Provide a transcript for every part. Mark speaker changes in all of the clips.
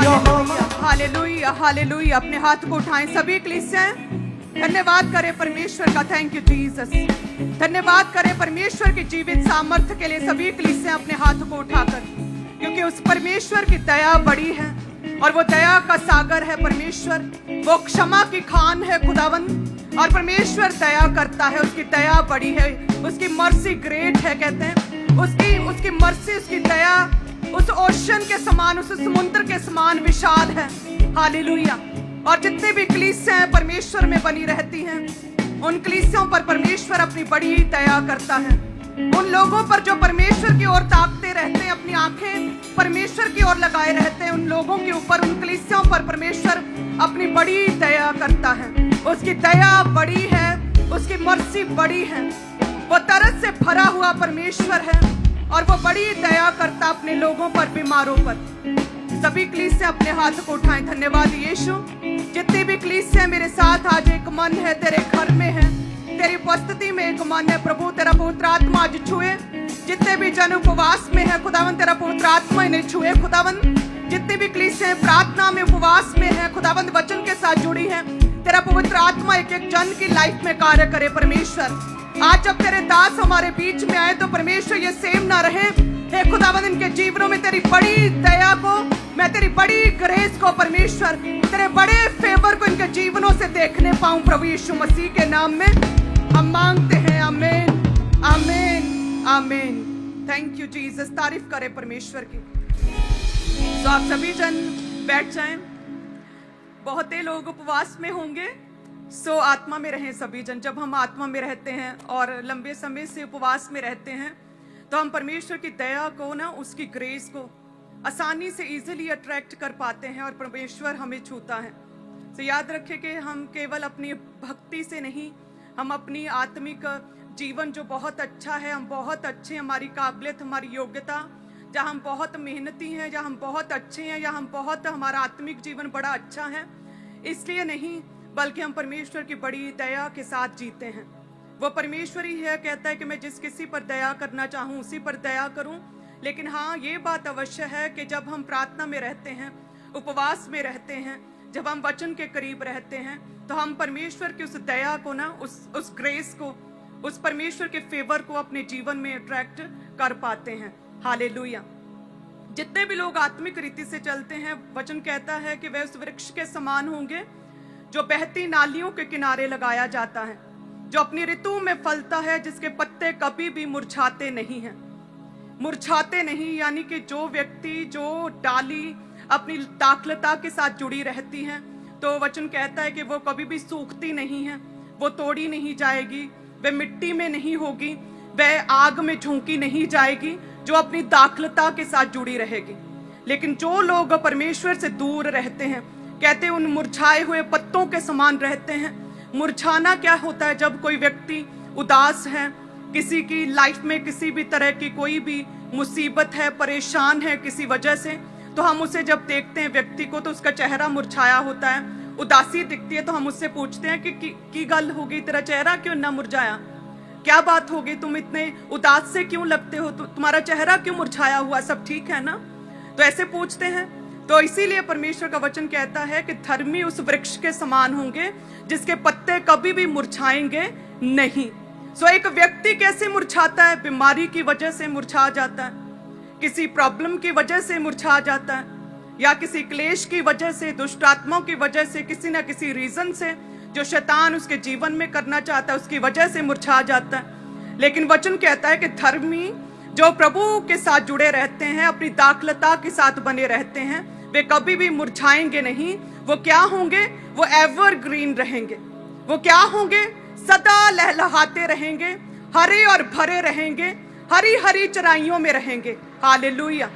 Speaker 1: Hallelujah hallelujah hallelujah. अपने हाथ को उठाएं सभी कलीसियां, धन्यवाद करें परमेश्वर का। Thank you Jesus. धन्यवाद करें परमेश्वर की जीवित सामर्थ्य के लिए सभी कलीसियां अपने हाथ को उठाकर, क्योंकि उस परमेश्वर की दया बड़ी है और वो दया का सागर है परमेश्वर। वो क्षमा की खान है खुदावंद, और परमेश्वर दया करता है। उसकी दया बड़ी है, उसकी मर्सी ग्रेट है। कहते हैं उसकी मर्सी, उसकी दया उस ओशन के समान, उस समुद्र के समान विशाल है। हालेलुया। और जितने भी कलीसियां परमेश्वर में बनी रहती हैं, उन कलीसियों पर परमेश्वर अपनी बड़ी दया करता है। उन लोगों पर जो परमेश्वर की ओर ताकते रहते हैं, अपनी आंखें परमेश्वर की ओर लगाए रहते हैं, उन लोगों के ऊपर, उन कलीसियों पर परमेश्वर अपनी बड़ी दया करता है। उसकी दया बड़ी है, उसकी मर्सी बड़ी है। वो तरस से भरा हुआ परमेश्वर है और वो बड़ी दया करता अपने लोगों पर, बीमारों पर। सभी कलीसियां अपने हाथ को उठाएं। धन्यवाद यीशु। जितनी भी कलीसियां मेरे साथ आज एक मन है, तेरे घर में है, तेरी उपस्थिति में एक मन है। प्रभु तेरा पवित्र आत्मा आज छुए। जितने भी जन उपवास में है खुदावन, तेरा पवित्र आत्मा इन्हें छुए खुदावन। जितनी भी कलीसियां प्रार्थना में, उपवास में है खुदावन, वचन के साथ जुड़ी है, तेरा पवित्र आत्मा एक एक जन की लाइफ में कार्य करे परमेश्वर। आज जब तेरे दास हमारे बीच में आए तो परमेश्वर ये सेम ना रहे। हे खुदावन, इनके जीवनों में तेरी बड़ी दया को, मैं तेरी बड़ी ग्रेस को परमेश्वर, तेरे बड़े फेवर को इनके जीवनों से देखने पाऊं प्रभु यीशु मसीह के नाम में हम मांगते हैं। आमीन आमीन आमीन। Thank you Jesus. तारीफ करें परमेश्वर की। तो आप सभी जन बैठ जाएं। बहुत ही लोग उपवास में होंगे, सो आत्मा में रहें सभी जन। जब हम आत्मा में रहते हैं और लंबे समय से उपवास में रहते हैं तो हम परमेश्वर की दया को ना, उसकी ग्रेस को आसानी से इजीली अट्रैक्ट कर पाते हैं और परमेश्वर हमें छूता है। तो याद रखें कि हम केवल अपनी भक्ति से नहीं, हम अपनी आत्मिक जीवन जो बहुत अच्छा है, हम बहुत अच्छे, हमारी काबिलियत, हमारी योग्यता, जहाँ हम बहुत मेहनती हैं, जहाँ हम बहुत अच्छे हैं, या हम बहुत, हमारा आत्मिक जीवन बड़ा अच्छा है, इसलिए नहीं, बल्कि हम परमेश्वर की बड़ी दया के साथ जीते हैं। वो परमेश्वर ही है, कहता है कि मैं जिस किसी पर दया करना चाहूँ उसी पर दया करूँ। लेकिन हाँ, ये बात अवश्य है कि जब हम प्रार्थना में रहते हैं, उपवास में रहते हैं, जब हम वचन के करीब रहते हैं, तो हम परमेश्वर की उस दया को ना, उस ग्रेस को, उस परमेश्वर के फेवर को अपने जीवन में अट्रैक्ट कर पाते हैं। हालेलुया। जितने भी लोग आत्मिक रीति से चलते हैं, वचन कहता है कि वे उस वृक्ष के समान होंगे जो बहती नालियों के किनारे लगाया जाता है, जो अपनी ऋतु में फलता है, जिसके पत्ते कभी भी मुरझाते नहीं हैं। मुरझाते नहीं यानी कि जो व्यक्ति, जो डाली अपनी दाखलता के साथ जुड़ी रहती है, तो वचन कहता है कि वो कभी भी सूखती नहीं है, वो तोड़ी नहीं जाएगी, वह मिट्टी में नहीं होगी, वह आग में झोंकी नहीं जाएगी, जो अपनी दाखलता के साथ जुड़ी रहेगी। लेकिन जो लोग परमेश्वर से दूर रहते हैं, कहते हैं उन मुरझाए हुए पत्तों के समान रहते हैं। मुरझाना क्या होता है? जब कोई व्यक्ति उदास है, किसी की लाइफ में किसी भी तरह की कोई भी मुसीबत है, परेशान है किसी वजह से, तो हम उसे जब देखते हैं व्यक्ति को, तो उसका चेहरा मुरझाया होता है, उदासी दिखती है, तो हम उससे पूछते हैं कि गल हो गई, तेरा चेहरा क्यों ना मुरझाया, क्या बात हो गई, तुम इतने उदास से क्यों लगते हो, तुम्हारा चेहरा क्यों मुरझाया हुआ, सब ठीक है ना? तो ऐसे पूछते हैं। तो इसीलिए परमेश्वर का वचन कहता है कि धर्मी उस वृक्ष के समान होंगे जिसके पत्ते कभी भी मुरझाएंगे नहीं। सो एक व्यक्ति कैसे मुरझाता है? बीमारी की वजह से मुरझा जाता है, किसी प्रॉब्लम की वजह से मुरझा जाता है, या किसी क्लेश की वजह से, दुष्ट आत्माओं की वजह से, किसी ना किसी रीजन से जो शैतान उसके जीवन में करना चाहता है, उसकी वजह से मुरझा जाता है। लेकिन वचन कहता है कि धर्मी जो प्रभु के साथ जुड़े रहते हैं, अपनी दाखलता के साथ बने रहते हैं, वे कभी भी मुरझाएंगे नहीं। वो क्या होंगे? वो एवरग्रीन रहेंगे। वो क्या होंगे? सदा लहलहाते रहेंगे, हरे और भरे रहेंगे, हरी हरी चराइयों में रहेंगे। हालेलुया।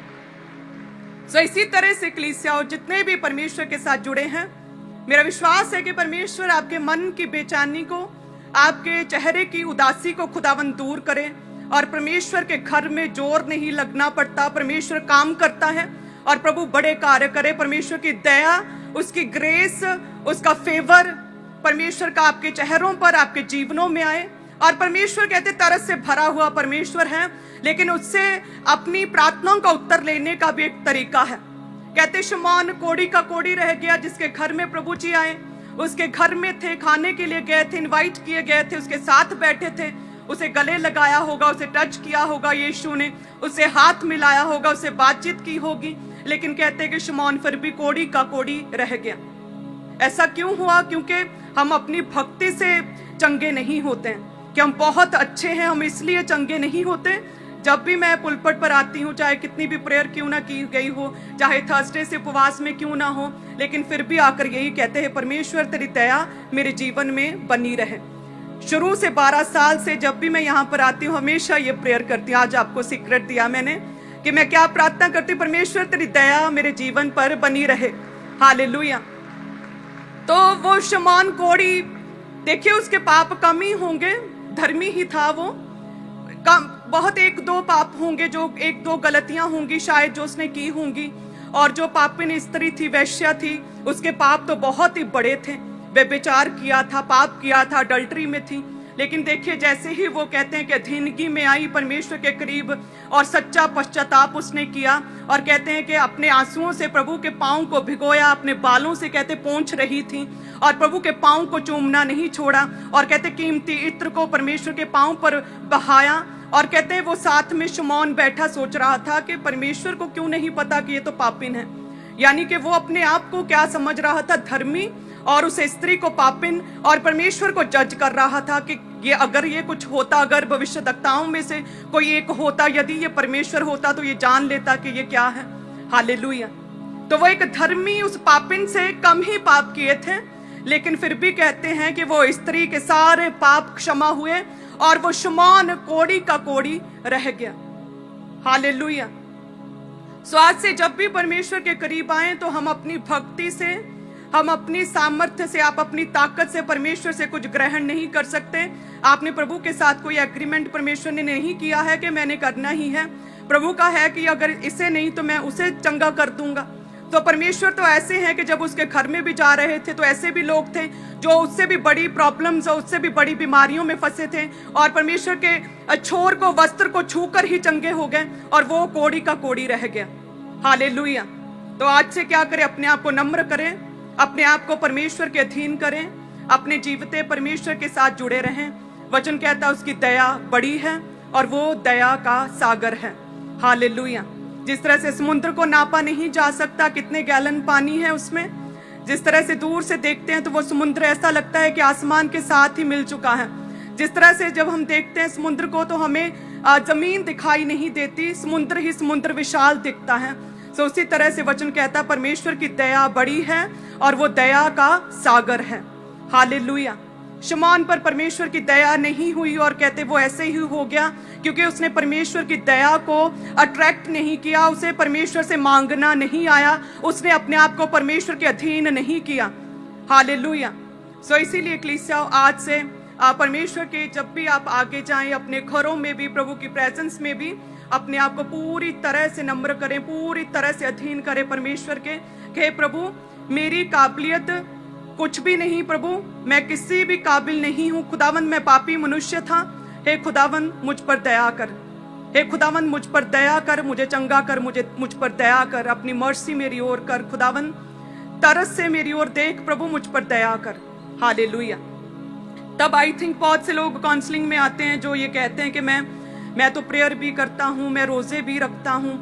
Speaker 1: सो इसी तरह से कलीसिया और जितने भी परमेश्वर के साथ जुड़े हैं, मेरा विश्वास है कि परमेश्वर आपके मन की बेचैनी को, आपके चेहरे की उदासी को खुदावन दूर करे, और परमेश्वर के घर में जोर नहीं लगना पड़ता, परमेश्वर काम करता है और प्रभु बड़े कार्य करे। परमेश्वर की दया, उसकी ग्रेस, उसका फेवर परमेश्वर का आपके चेहरों पर, आपके जीवनों में आए। और परमेश्वर कहते तरस से भरा हुआ परमेश्वर है, लेकिन उससे अपनी प्रार्थनाओं का उत्तर लेने का भी एक तरीका है। कहते शमौन कोड़ी का कोड़ी रह गया, जिसके घर में प्रभु जी आए, उसके घर में थे, खाने के लिए गए थे, इनवाइट किए गए थे, उसके साथ बैठे थे, उसे गले लगाया होगा, उसे टच किया होगा यीशु ने, उसे हाथ मिलाया होगा, उसे बातचीत की होगी, लेकिन कहते कि शमौन फिर भी कोड़ी का कोड़ी रह गया। ऐसा क्यों हुआ? क्योंकि हम अपनी भक्ति से चंगे नहीं होते हैं कि हम बहुत अच्छे हैं, हम इसलिए चंगे नहीं होते। जब भी मैं पुलपट पर आती हूँ, चाहे कितनी भी प्रेयर क्यों ना की गई हो, चाहे थर्सडे से उपवास में क्यों ना हो, लेकिन फिर भी आकर यही कहते हैं परमेश्वर तेरी दया मेरे जीवन में बनी रहे। शुरू से 12 साल से जब भी मैं यहाँ पर आती हूँ हमेशा ये प्रेयर करती हूँ। आज आपको सीक्रेट दिया मैंने कि मैं क्या प्रार्थना करती हूँ, परमेश्वर तेरी दया मेरे जीवन पर बनी रहे। हालेलुया। तो वो शमौन कोड़ी, देखिए उसके पाप कम ही होंगे, धर्मी ही था वो, कम बहुत 1-2 पाप होंगे, जो 1-2 गलतियां होंगी शायद जो उसने की होंगी, और जो पापिन स्त्री थी, वैश्या थी, उसके पाप तो बहुत ही बड़े थे। व्यभिचार किया था, पाप किया था, अडल्ट्री में थी। लेकिन देखिए जैसे ही वो कहते हैं कि अधीनगी में आई परमेश्वर के करीब और सच्चा पश्चाताप उसने किया, और कहते हैं कि अपने आंसुओं से प्रभु के पांव को भिगोया, अपने बालों से कहते पोंछ रही थी और प्रभु के पांव को चूमना नहीं छोड़ा, और कहते कीमती इत्र को परमेश्वर के पांव पर बहाया। और कहते हैं वो साथ में शमौन बैठा सोच रहा था कि परमेश्वर को क्यों नहीं पता कि ये तो पापिन है। यानी कि वो अपने आप को क्या समझ रहा था, धर्मी, और उस स्त्री को पापिन, और परमेश्वर को जज कर रहा था कि ये अगर ये कुछ होता, अगर भविष्यद्वक्ताओं में से कोई एक होता, यदि ये परमेश्वर होता तो ये जान लेता कि ये क्या है। हालेलुया। तो वो एक धर्मी उस पापिन से कम ही पाप किए थे, लेकिन फिर भी कहते हैं कि वो स्त्री के सारे पाप क्षमा हुए और वो शमौन कोड़ी का कोड़ी रह गया। हालेलुया। सो आज से जब भी परमेश्वर के करीब आए तो हम अपनी भक्ति से, हम अपनी सामर्थ्य से, आप अपनी ताकत से परमेश्वर से कुछ ग्रहण नहीं कर सकते। आपने प्रभु के साथ कोई एग्रीमेंट परमेश्वर ने नहीं किया है कि मैंने करना ही है। प्रभु का है कि अगर इसे नहीं तो मैं उसे चंगा कर दूंगा। तो परमेश्वर तो ऐसे हैं कि जब उसके घर में भी जा रहे थे तो ऐसे भी लोग थे जो उससे भी बड़ी प्रॉब्लम्स और उससे भी बड़ी बीमारियों में फंसे थे, और परमेश्वर के छोर को, वस्त्र को छूकर ही चंगे हो गए, और वो कोड़ी का कोड़ी रह गया। हालेलुया। तो आज से क्या करें, अपने आप को नम्र करें, अपने आप को परमेश्वर के अधीन करें, अपने जीवते परमेश्वर के साथ जुड़े रहें। वचन कहता है उसकी दया बड़ी है और वो दया का सागर है। हालेलुया। जिस तरह से समुद्र को नापा नहीं जा सकता, कितने गैलन पानी है उसमें, जिस तरह से दूर से देखते हैं तो वो समुद्र ऐसा लगता है कि आसमान के साथ ही मिल चुका है। जिस तरह से जब हम देखते हैं समुद्र को तो हमें जमीन दिखाई नहीं देती, समुद्र ही समुद्र विशाल दिखता है। तो उसी तरह से वचन कहता है परमेश्वर की दया बड़ी है और वो दया का सागर है। हालेलुया। शमौन पर परमेश्वर की दया नहीं हुई, और कहते वो ऐसे ही हो गया क्योंकि उसने परमेश्वर की दया को अट्रैक्ट नहीं किया, उसे परमेश्वर से मांगना नहीं आया, उसने अपने आप को परमेश्वर के अधीन नहीं किया। हालेलुया। सो इसीलिए कलीसिया आज से परमेश्वर के जब भी आप आगे जाएं, अपने घरों में भी, प्रभु की प्रेजेंस में भी अपने आप को पूरी तरह से नम्र करें, पूरी तरह से अधीन करें परमेश्वर के। हे प्रभु मेरी काबिलियत कुछ भी नहीं, प्रभु मैं किसी भी काबिल नहीं हूँ। खुदावन मैं पापी मनुष्य था, हे खुदावन मुझ पर दया कर, हे खुदावन मुझ पर दया कर, मुझे चंगा कर, मुझ पर दया कर, अपनी मर्सी मेरी ओर कर खुदावन, तरस से मेरी ओर देख प्रभु, मुझ पर दया कर। हालेलुया। तब आई थिंक बहुत से लोग काउंसलिंग में आते हैं जो ये कहते हैं कि मैं तो प्रेयर भी करता हूँ, मैं रोजे भी रखता हूँ,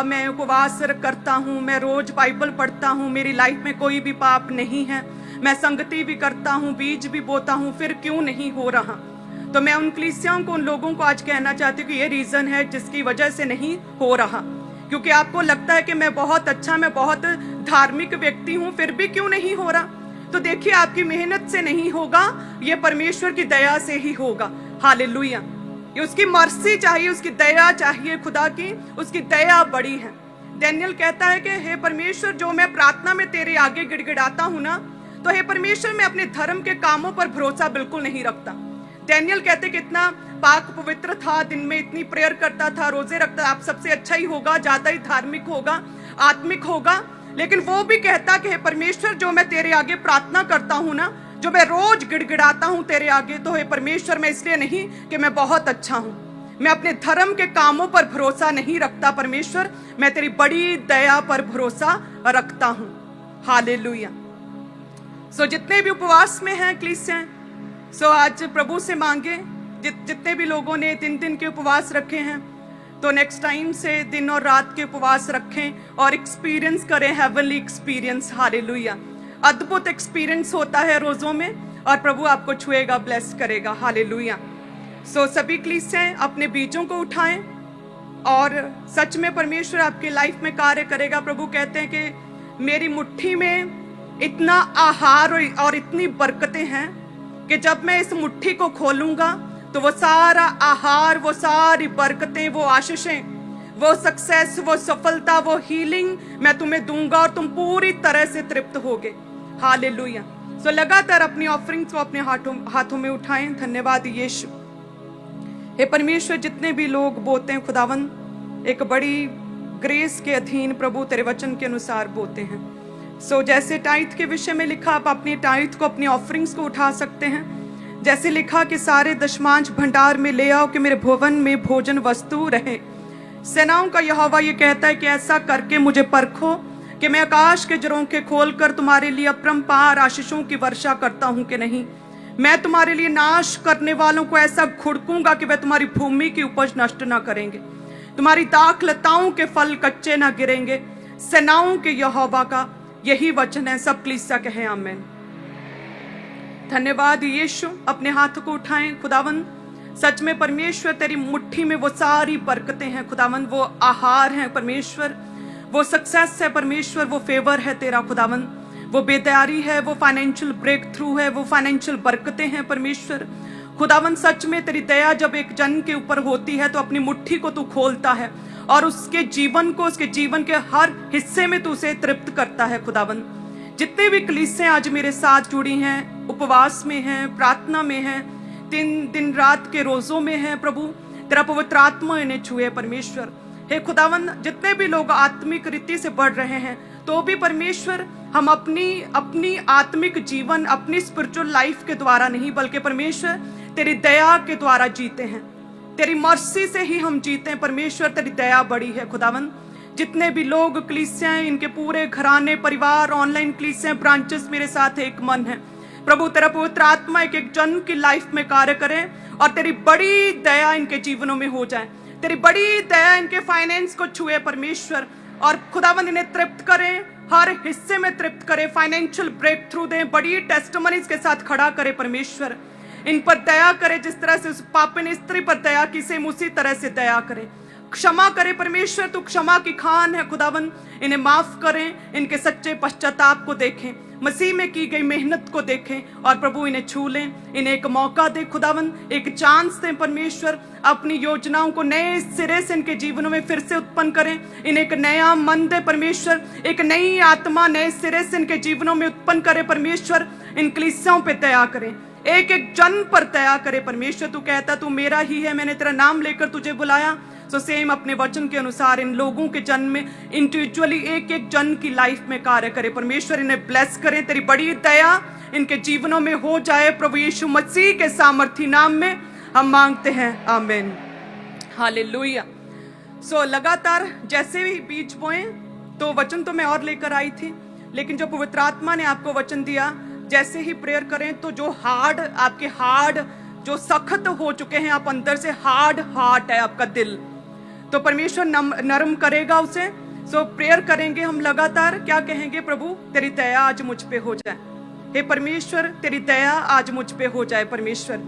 Speaker 1: मैं उपवास करता हूँ, मैं रोज बाइबल पढ़ता हूँ, मेरी लाइफ में कोई भी पाप नहीं है, मैं संगति भी करता हूँ, बीज भी बोता हूँ, फिर क्यों नहीं हो रहा। तो मैं उन कलीसियाओं को, उन लोगों को आज कहना चाहती हूँ कि ये रीजन है जिसकी वजह से नहीं हो रहा, क्योंकि आपको लगता है कि मैं बहुत अच्छा, मैं बहुत धार्मिक व्यक्ति हूँ, फिर भी क्यों नहीं हो रहा। तो देखिए आपकी मेहनत से नहीं होगा, ये परमेश्वर की दया से ही होगा। हालेलुया। ये उसकी मर्सी चाहिए, उसकी दया चाहिए, खुदा की उसकी दया बड़ी है। डैनियल कहता है कि हे परमेश्वर जो मैं प्रार्थना में तेरे आगे गिड़गिड़ाता हूं ना, तो हे परमेश्वर मैं अपने धर्म के कामों पर भरोसा बिल्कुल नहीं रखता। डैनियल कहते कि इतना पाक पवित्र था, दिन में इतनी प्रेयर करता था, रोजे रखता, आप सबसे अच्छा ही होगा, ज्यादा ही धार्मिक होगा, आत्मिक होगा, लेकिन वो भी कहता कि हे परमेश्वर जो मैं तेरे आगे प्रार्थना करता हूं ना, जो मैं रोज गिड़गिड़ाता हूं तेरे आगे, तो हे परमेश्वर मैं इसलिए नहीं कि मैं बहुत अच्छा हूं, मैं अपने धर्म के कामों पर भरोसा नहीं रखता परमेश्वर, मैं तेरी बड़ी दया पर भरोसा रखता हूं। हालेलुया। सो जितने भी उपवास में हैं क्लीसिया, सो आज प्रभु से मांगे, जितने भी लोगों ने 3 दिन के उपवास रखे हैं, तो नेक्स्ट टाइम से दिन और रात के उपवास रखें और एक्सपीरियंस करें हेवनली एक्सपीरियंस। हालेलुया। अद्भुत एक्सपीरियंस होता है रोजों में और प्रभु आपको छुएगा, ब्लेस करेगा। हालेलुया। सो सभी क्लीसिया अपने बीजों को उठाएं और सच में परमेश्वर आपके लाइफ में कार्य करेगा। प्रभु कहते हैं कि मेरी मुट्ठी में इतना आहार और इतनी बरकतें हैं कि जब मैं इस मुट्ठी को खोलूंगा तो वो सारा आहार, वो सारी बरकतें, वो आशीषें, वो सक्सेस, वो सफलता, वो हीलिंग मैं तुम्हें दूंगा और तुम पूरी तरह से तृप्त होगे। हालेलुया। सो लगातार अपनी ऑफरिंग्स को अपने हाथों में उठाएं। धन्यवाद यीशु। हे परमेश्वर, जितने भी लोग बोते हैं खुदावन, एक बड़ी ग्रेस के अधीन प्रभु तेरे वचन के अनुसार बोते हैं। सो जैसे टाइथ के विषय में लिखा, आप अपनी टाइथ को, अपनी ऑफरिंग्स को उठा सकते हैं। जैसे लिखा कि सारे दशमांश भंडार में ले आओ कि मेरे भवन में भोजन वस्तु रहे। सेनाओं का यहोवा ये कहता है कि ऐसा करके मुझे परखो कि मैं आकाश के झरोखे खोलकर तुम्हारे लिए अपरंपार आशीषों की वर्षा करता हूं कि नहीं। मैं तुम्हारे लिए नाश करने वालों को ऐसा घुड़कूंगा कि वे तुम्हारी भूमि की उपज नष्ट ना करेंगे, तुम्हारी दाख लताओं के फल कच्चे ना गिरेंगे। सेनाओं के यहोवा का यही वचन है। सब कलीसिया कहें आमीन। धन्यवाद यीशु। अपने हाथ को उठाएं। खुदावन, सच में परमेश्वर तेरी मुट्ठी में वो सारी बरकतें हैं खुदावन, वो आहार हैं परमेश्वर, वो सक्सेस है परमेश्वर, वो फेवर है तेरा खुदावन, वो बेदारी है, वो फाइनेंशियल ब्रेक थ्रू है, वो फाइनेंशियल बरकतें हैं परमेश्वर। खुदावन, सच में तेरी दया जब एक जन के ऊपर होती है तो अपनी मुट्ठी को तू खोलता है और उसके जीवन को, उसके जीवन के हर हिस्से में तू उसे तृप्त करता है खुदावन। जितने भी कलीसियां आज मेरे साथ जुड़ी हैं, उपवास में हैं, प्रार्थना में हैं, दिन रात के रोजों में हैं, प्रभु तेरा पवित्र आत्मा इन्हें छुए परमेश्वर। हे खुदावन, जितने भी लोग आत्मिक रीति से बढ़ रहे हैं तो भी परमेश्वर हम अपनी आत्मिक जीवन, अपनी स्पिरिचुअल लाइफ के द्वारा नहीं, बल्कि परमेश्वर तेरी दया के द्वारा जीते हैं। तेरी मर्सी से ही हम जीते हैं परमेश्वर। तेरी दया बड़ी है खुदावन। जितने भी लोग कलीसियां, इनके पूरे घराने, परिवार, ऑनलाइन कलीसियां, ब्रांचेस मेरे साथ एक मन है प्रभु। तेरा पवित्र आत्मा एक जन की लाइफ में कार्य करे और तेरी बड़ी दया इनके जीवनों में हो जाए। तेरी बड़ी दया इनके फाइनेंस को छुए परमेश्वर और खुदावन इन्हें तृप्त करे, हर हिस्से में तृप्त करे, फाइनेंशियल ब्रेक थ्रू दे, बड़ी टेस्टिमनीज के साथ खड़ा करे परमेश्वर। इन पर दया करे, जिस तरह से उस पापिन स्त्री पर दया की, सेम उसी तरह से दया करे, क्षमा करे परमेश्वर। तू क्षमा की खान है खुदावन। इन्हें माफ करें, इनके सच्चे पश्चाताप को देखें, मसीह में की गई मेहनत को देखें और प्रभु इन्हें छू लें। इन्हें एक मौका दे खुदावन, एक चांस दें परमेश्वर। अपनी योजनाओं को नए सिरे से इनके जीवनों में फिर से उत्पन्न करें। इन्हें एक नया मन दे परमेश्वर, एक नई आत्मा नए सिरे से इनके जीवनों में उत्पन्न करे परमेश्वर। इन कलीसियाओं पे दया करें, एक एक जन पर दया करे परमेश्वर। तू कहता तू मेरा ही है, मैंने तेरा नाम लेकर तुझे बुलाया। सो सेम अपने वचन के अनुसार इन लोगों के जन में इंडिविजुअली एक एक जन की लाइफ में कार्य करे परमेश्वर। इन्हें ब्लेस करें, तेरी बड़ी दया इनके जीवनों में हो जाए प्रभु यीशु मसीह के सामर्थी नाम में हम मांगते हैं, आमीन। हालेलुया। सो लगातार जैसे भी बीज बोए, तो वचन तो मैं और लेकर आई थी, लेकिन जो पवित्र आत्मा ने आपको वचन दिया, जैसे ही प्रेयर करें तो जो आपके हार्ड जो सख्त हो चुके हैं, आप अंदर से हार्ड हार्ट है आपका दिल, तो परमेश्वर नरम करेगा उसे। सो प्रेयर करेंगे हम लगातार। क्या कहेंगे? प्रभु तेरी दया आज मुझ पे हो जाए। हे परमेश्वर, तेरी दया आज मुझ पे हो जाए परमेश्वर।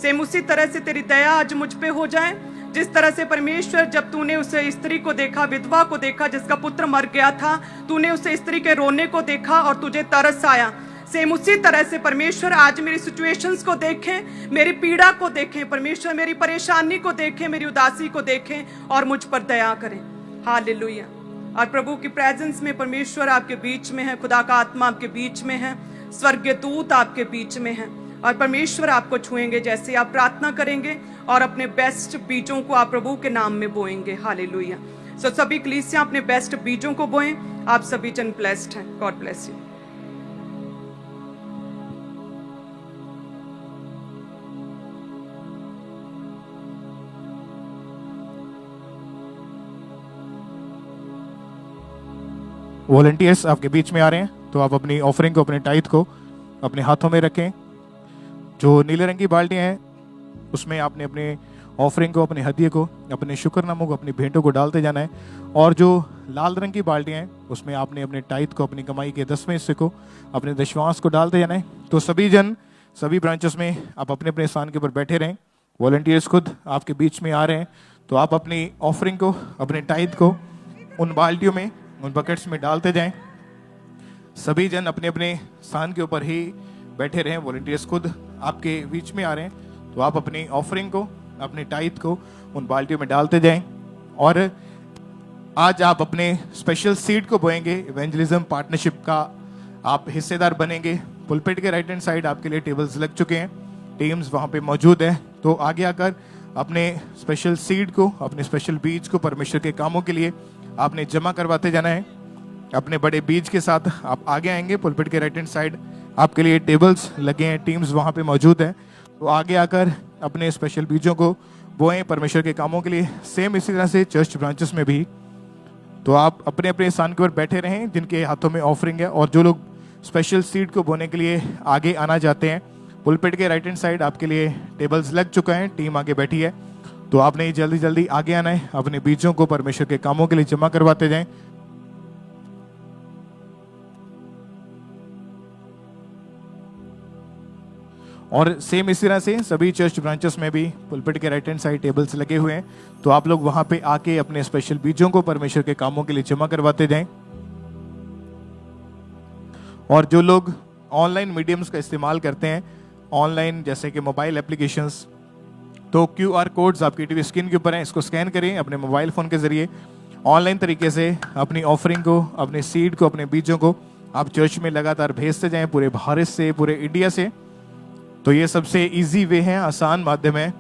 Speaker 1: सेम उसी तरह से तेरी दया आज मुझ पे हो जाए, जिस तरह से परमेश्वर जब तूने उस स्त्री को देखा, विधवा को देखा जिसका पुत्र मर गया था, तूने उस स्त्री के रोने को देखा और तुझे तरस आया। सेम उसी तरह से परमेश्वर आज मेरी सिचुएशंस को देखें, मेरी पीड़ा को देखें परमेश्वर, मेरी परेशानी को देखें, मेरी उदासी को देखें और मुझ पर दया करें। हालेलुया। और प्रभु की प्रेजेंस में परमेश्वर आपके बीच में है, खुदा का आत्मा आपके बीच में है, स्वर्गीय दूत आपके बीच में है और परमेश्वर आपको छुएंगे जैसे आप प्रार्थना करेंगे और अपने बेस्ट बीजों को आप प्रभु के नाम में बोएंगे। हालेलुया। सो सभी कलीसियां अपने बेस्ट बीजों को बोएं। आप सभी जन ब्लेस्ड हैं। God bless you.
Speaker 2: वॉलंटियर्स आपके बीच में आ रहे हैं, तो आप अपनी ऑफरिंग को, अपने टाइथ को अपने हाथों में रखें। जो नीले रंग की बाल्टियाँ हैं उसमें आपने अपने ऑफरिंग को, अपने हदिये को, अपने शुक्रनामों को, अपनी भेंटों को डालते जाना है। और जो लाल रंग की बाल्टियाँ हैं उसमें आपने अपने टाइथ को, अपनी कमाई के 10वें हिस्से को, अपने दशमांश को डालते जाना है। तो सभी जन सभी ब्रांचेस में आप अपने अपने स्थान के ऊपर बैठे रहें। वॉलंटियर्स खुद आपके बीच में आ रहे हैं, तो आप अपनी ऑफरिंग को, अपने टाइथ को उन बाल्टियों में, उन बकेट्स में डालते जाएं। सभी जन अपने अपने स्थान के ऊपर ही बैठे रहें। वॉलंटियर्स खुद आपके बीच में आ रहे हैं, तो आप अपनी ऑफरिंग को, अपने टाइथ को उन बाल्टियों में डालते जाएं। और आज आप अपने स्पेशल सीड को बोएंगे। इवेंजलिज्म पार्टनरशिप का आप हिस्सेदार बनेंगे। पुलपिट के राइट हैंड साइड आपके लिए टेबल्स लग चुके हैं, टीम्स वहाँ पे मौजूद है। तो आगे आकर अपने स्पेशल सीड को, अपने स्पेशल बीज को परमेश्वर के कामों के लिए आपने जमा करवाते जाना है। अपने बड़े बीज के साथ आप आगे आएंगे। पुलपिट के राइट हैंड साइड आपके लिए टेबल्स लगे हैं, टीम्स वहाँ पे मौजूद है। तो आगे आकर अपने स्पेशल बीजों को बोएं परमेश्वर के कामों के लिए। सेम इसी तरह से चर्च ब्रांचेस में भी, तो आप अपने अपने स्थान के ऊपर बैठे रहें जिनके हाथों में ऑफरिंग है। और जो लोग स्पेशल सीड को बोने के लिए आगे आना चाहते हैं, पुलपिट के राइट हैंड साइड आपके लिए टेबल्स लग चुका है, टीम आगे बैठी है। तो आपने जल्दी जल्दी आगे आना है, अपने बीजों को परमेश्वर के कामों के लिए जमा करवाते जाएं। और सेम इसी तरह से सभी चर्च ब्रांचेस में भी पुलपिट के राइट हैंड साइड टेबल्स लगे हुए हैं, तो आप लोग वहां पे आके अपने स्पेशल बीजों को परमेश्वर के कामों के लिए जमा करवाते जाएं। और जो लोग ऑनलाइन मीडियम्स का इस्तेमाल करते हैं, ऑनलाइन जैसे कि मोबाइल एप्लीकेशंस, तो QR कोड्स आपकी टीवी स्क्रीन के ऊपर हैं, इसको स्कैन करें अपने मोबाइल फ़ोन के ज़रिए। ऑनलाइन तरीके से अपनी ऑफरिंग को, अपने सीड को, अपने बीजों को आप चर्च में लगातार भेजते जाएं, पूरे भारत से, पूरे इंडिया से। तो ये सबसे इजी वे है, आसान माध्यम है।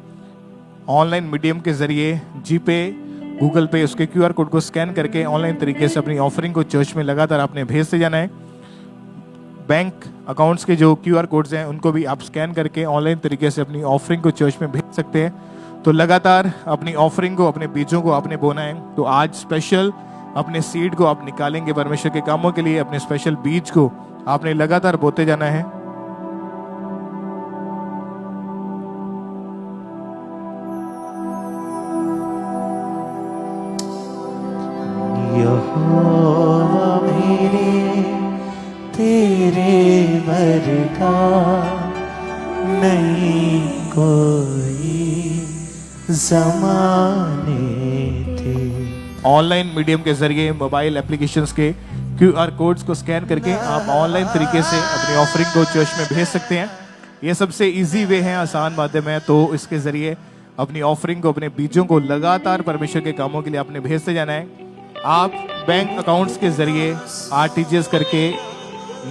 Speaker 2: ऑनलाइन मीडियम के ज़रिए जीपे, गूगल पे, उसके QR कोड को स्कैन करके ऑनलाइन तरीके से अपनी ऑफरिंग को चर्च में लगातार आपने भेजते जाना है। बैंक अकाउंट्स के जो QR कोड्स हैं उनको भी आप स्कैन करके ऑनलाइन तरीके से अपनी ऑफरिंग को चर्च में भेज सकते हैं। तो लगातार अपनी ऑफरिंग को, अपने बीजों को आपने बोना है। तो आज स्पेशल अपने सीड को आप निकालेंगे परमेश्वर के कामों के लिए। अपने स्पेशल बीज को आपने लगातार बोते जाना है।
Speaker 3: यहोवा मेरे तेरे वर्गा नहीं कोई ज़माने थे।
Speaker 2: ऑनलाइन मीडियम के जरिए मोबाइल एप्लीकेशंस के QR कोड्स को स्कैन करके आप ऑनलाइन तरीके से अपनी ऑफरिंग को चर्च में भेज सकते हैं। ये सबसे इजी वे है, आसान माध्यम है। तो इसके जरिए अपनी ऑफरिंग को, अपने बीजों को लगातार परमेश्वर के कामों के लिए आपने भेजते जाना है। आप बैंक अकाउंट्स के जरिए RTGS करके,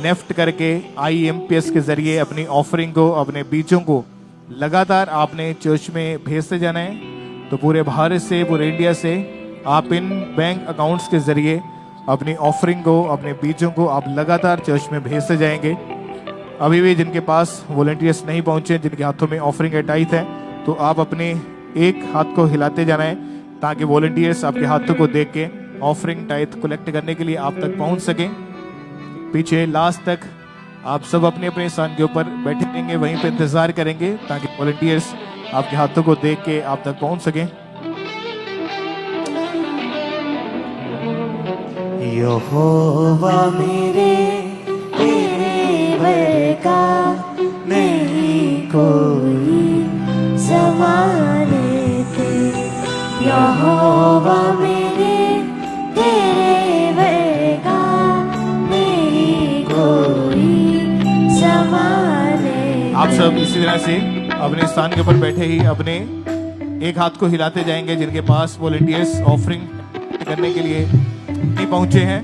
Speaker 2: नेफ्ट करके, IMPS के जरिए अपनी ऑफरिंग को, अपने बीजों को लगातार आपने चर्च में भेजते जाना है। तो पूरे भारत से, पूरे इंडिया से आप इन बैंक अकाउंट्स के जरिए अपनी ऑफरिंग को, अपने बीजों को आप लगातार चर्च में भेजते जाएंगे। अभी भी जिनके पास वॉलंटियर्स नहीं पहुंचे, जिनके हाथों में ऑफरिंग है, टाइथ है, तो आप अपने एक हाथ को हिलाते जाना है ताकि वॉलंटियर्स आपके हाथों को देख के ऑफरिंग टाइथ कलेक्ट करने के लिए आप तक पहुंच सकें। पीछे लास्ट तक आप सब अपने अपने स्थान के ऊपर बैठे रहेंगे, वहीं पे इंतजार करेंगे ताकि वॉलंटियर्स आपके हाथों को देख के आप तक पहुंच सकें।
Speaker 3: यहोवा मेरे तेरे वर्गा नहीं कोई ज़माने थे। यहोवा मेरे तेरे वर्गा नहीं कोई ज़माने।
Speaker 2: आप सब इसी तरह से अपने स्थान के ऊपर बैठे ही अपने एक हाथ को हिलाते जाएंगे। जिनके पास वॉलंटियर्स ऑफरिंग करने के लिए नहीं पहुंचे हैं,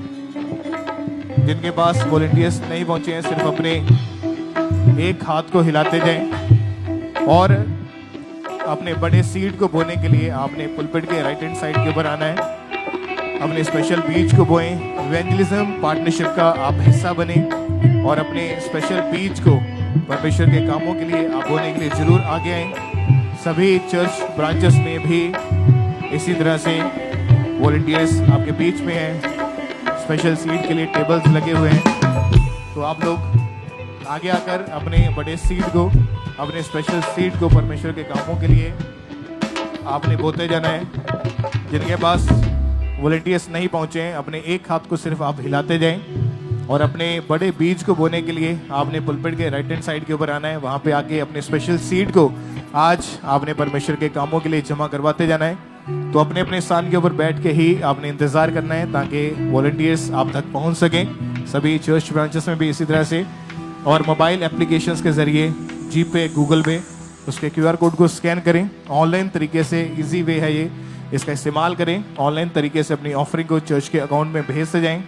Speaker 2: जिनके पास वॉलंटियर्स नहीं पहुंचे हैं, सिर्फ अपने एक हाथ को हिलाते जाएं। और अपने बड़े सीड को बोने के लिए आपने पुलपिट के राइट हैंड साइड के ऊपर आना है। अपने स्पेशल बीज को बोएं। इवेंजलिज्म पार्टनरशिप का आप हिस्सा बने और अपने स्पेशल बीज को परमेश्वर के कामों के लिए आप बोने के लिए जरूर आगे आएं। सभी चर्च ब्रांचेस में भी इसी तरह से वॉलंटियर्स आपके बीच में हैं। स्पेशल सीट के लिए टेबल्स लगे हुए हैं। तो आप लोग आगे आकर अपने बड़े सीट को, अपने स्पेशल सीट को परमेश्वर के कामों के लिए आपने बोते जाना है। जिनके पास वॉलंटियर्स नहीं पहुंचे हैं, अपने एक हाथ को सिर्फ आप हिलाते जाएं और अपने बड़े बीज को बोने के लिए आपने पुलपिट के राइट हैंड साइड के ऊपर आना है। वहाँ पे आके अपने स्पेशल सीट को आज आपने परमेश्वर के कामों के लिए जमा करवाते जाना है। तो अपने अपने स्थान के ऊपर बैठ के ही आपने इंतज़ार करना है ताकि वॉलंटियर्स आप तक पहुँच सकें। सभी चर्च ब्रांचेस में भी इसी तरह से, और मोबाइल एप्लीकेशंस के ज़रिए जी पे, गूगल पे उसके QR कोड को स्कैन करें। ऑनलाइन तरीके से ईजी वे है ये, इसका इस्तेमाल करें। ऑनलाइन तरीके से अपनी ऑफरिंग को चर्च के अकाउंट में भेजते जाएं।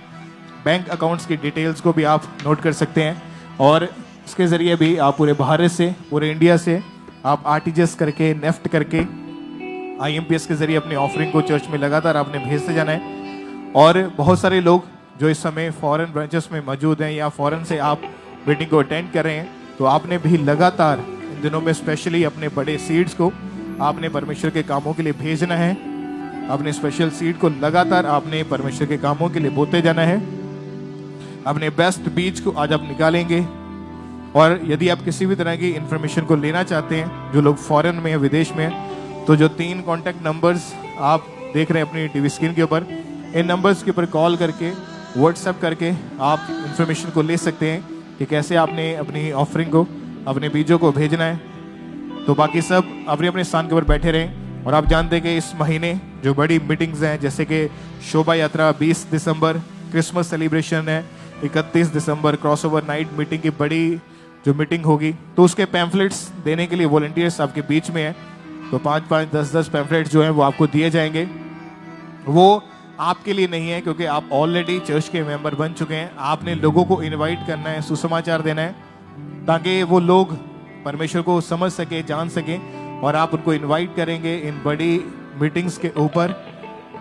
Speaker 2: बैंक अकाउंट्स की डिटेल्स को भी आप नोट कर सकते हैं और इसके ज़रिए भी आप पूरे भारत से, पूरे इंडिया से आप RTGS करके, नेफ्ट करके, IMPS के ज़रिए अपने ऑफरिंग को चर्च में लगातार आपने भेजते जाना है। और बहुत सारे लोग जो इस समय फॉरेन ब्रांचेस में मौजूद हैं या फॉरेन से आप मीटिंग को अटेंड कर रहे हैं, तो आपने भी लगातार इन दिनों में स्पेशली अपने बड़े सीड्स को आपने परमेश्वर के कामों के लिए भेजना है। अपने स्पेशल सीड को लगातार आपने परमेश्वर के कामों के लिए बोते जाना है। अपने बेस्ट बीज को आज आप निकालेंगे। और यदि आप किसी भी तरह की इंफॉर्मेशन को लेना चाहते हैं, जो लोग फॉरेन में, विदेश में, तो जो 3 कॉन्टैक्ट नंबर्स आप देख रहे हैं अपनी टीवी स्क्रीन के ऊपर, इन नंबर्स के ऊपर कॉल करके, व्हाट्सएप करके आप इंफॉर्मेशन को ले सकते हैं कि कैसे आपने अपनी ऑफरिंग को, अपने बीजों को भेजना है। तो बाकी सब अपने अपने स्थान के ऊपर बैठे रहें। और आप जानते हैं कि इस महीने जो बड़ी मीटिंग्स हैं, जैसे कि शोभा यात्रा 20 दिसंबर, क्रिसमस सेलिब्रेशन है 31 दिसंबर, क्रॉसओवर नाइट मीटिंग की बड़ी जो मीटिंग होगी, तो उसके पैम्फलेट्स देने के लिए वॉलंटियर्स आपके बीच में हैं। तो 5-5, 10-10 पैम्फलेट्स जो हैं वो आपको दिए जाएंगे। वो आपके लिए नहीं है क्योंकि आप ऑलरेडी चर्च के मेंबर बन चुके हैं। आपने लोगों को इनवाइट करना है, सुसमाचार देना है ताकि वो लोग परमेश्वर को समझ सके, जान सके, और आप उनको इनवाइट करेंगे इन बड़ी मीटिंग्स के ऊपर।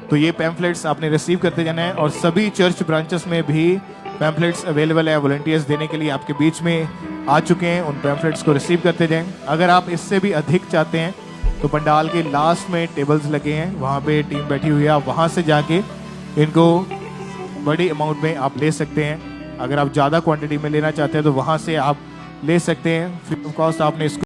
Speaker 2: तो ये पैम्फलेट्स आपने रिसीव करते जाना है। और सभी चर्च ब्रांचेस में भी पैम्फलेट्स अवेलेबल है, वॉलंटियर्स देने के लिए आपके बीच में आ चुके हैं। उन पैम्फलेट्स को रिसीव करते जाएं। अगर आप इससे भी अधिक चाहते हैं तो पंडाल के लास्ट में टेबल्स लगे हैं, वहाँ पे टीम बैठी हुई है, आप वहाँ से जाके इनको बड़ी अमाउंट में आप ले सकते हैं। अगर आप ज़्यादा क्वांटिटी में लेना चाहते हैं तो वहाँ से आप ले सकते हैं। फ्री ऑफ कॉस्ट आपने इसको